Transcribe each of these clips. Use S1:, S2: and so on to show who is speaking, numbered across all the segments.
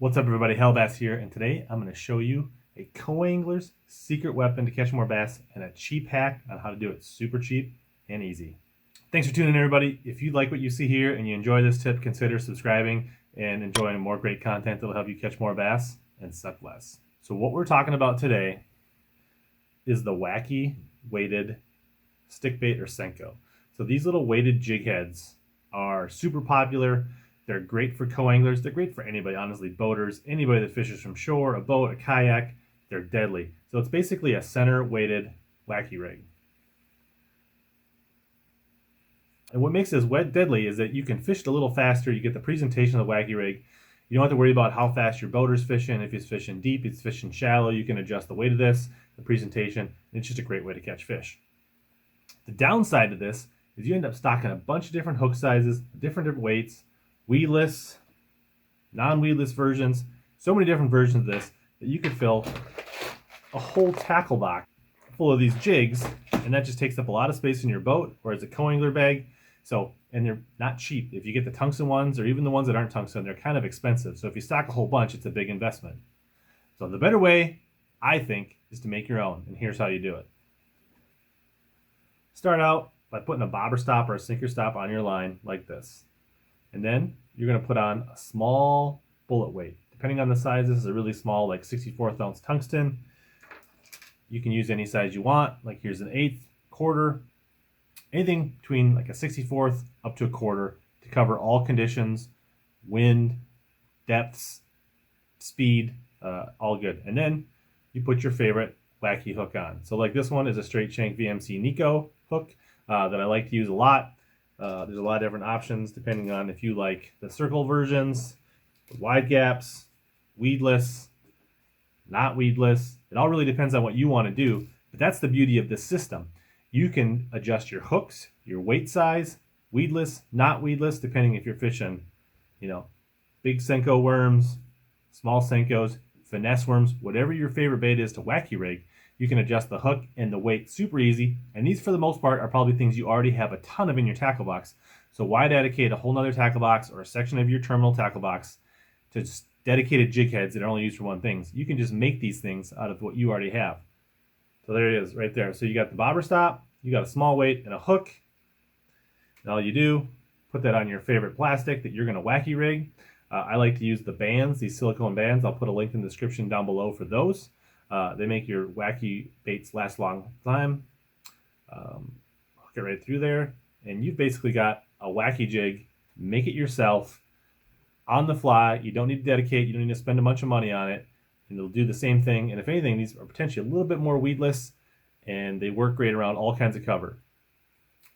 S1: What's up, everybody? HellaBass here, and today I'm going to show you a co-angler's secret weapon to catch more bass and a cheap hack on how to do it super cheap and easy. Thanks for tuning in, everybody. If you like what you see here and you enjoy this tip, consider subscribing and enjoying more great content that will help you catch more bass and suck less. So what we're talking about today is the Wacky weighted stick bait or senko. So these little weighted jig heads are super popular. They're great for co-anglers. They're great for anybody, honestly. Boaters, anybody that fishes from shore, a boat, a kayak, they're deadly. So it's basically a center weighted wacky rig. And what makes this deadly is that you can fish it a little faster. You get the presentation of the wacky rig. You don't have to worry about how fast your boater's fishing. If he's fishing deep, if he's fishing shallow, you can adjust the weight of this, the presentation, and it's just a great way to catch fish. The downside to this is you end up stocking a bunch of different hook sizes, different weights, weedless, non-weedless versions, so many different versions of this that you could fill a whole tackle box full of these jigs, and that just takes up a lot of space in your boat or as a co-angler bag. So, and they're not cheap. If you get the tungsten ones or even the ones that aren't tungsten, they're kind of expensive. So if you stock a whole bunch, it's a big investment. So the better way, I think, is to make your own, and here's how you do it. Start out by putting a bobber stop or a sinker stop on your line like this. And then you're going to put on a small bullet weight. Depending on the size, this is a really small, like 64th ounce tungsten. You can use any size you want, like here's an eighth, quarter, anything between like a 64th up to a quarter to cover all conditions, wind, depths, speed, all good. And then you put your favorite wacky hook on. So like this one is a straight shank VMC Nico hook that I like to use a lot. There's a lot of different options depending on if you like the circle versions, the wide gaps, weedless, not weedless. It all really depends on what you want to do, but that's the beauty of this system. You can adjust your hooks, your weight size, weedless, not weedless, depending if you're fishing, big senko worms, small senkos, finesse worms, whatever your favorite bait is to wacky rig. You can adjust the hook and the weight super easy. And these, for the most part, are probably things you already have a ton of in your tackle box. So why dedicate a whole nother tackle box or a section of your terminal tackle box to just dedicated jig heads that are only used for one thing? You can just make these things out of what you already have. So there it is right there. So you got the bobber stop, you got a small weight and a hook. And all you do, put that on your favorite plastic that you're going to wacky rig. I like to use the bands, these silicone bands. I'll put a link in the description down below for those. They make your wacky baits last a long time. Hook it right through there, and you've basically got a wacky jig. Make it yourself on the fly. You don't need to dedicate. You don't need to spend a bunch of money on it, and it'll do the same thing. And if anything, these are potentially a little bit more weedless, and they work great around all kinds of cover.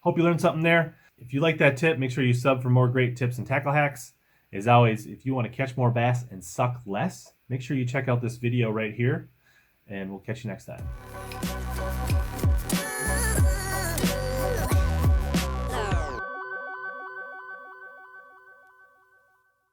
S1: Hope you learned something there. If you like that tip, make sure you sub for more great tips and tackle hacks. As always, if you want to catch more bass and suck less, make sure you check out this video right here. And we'll catch you next time.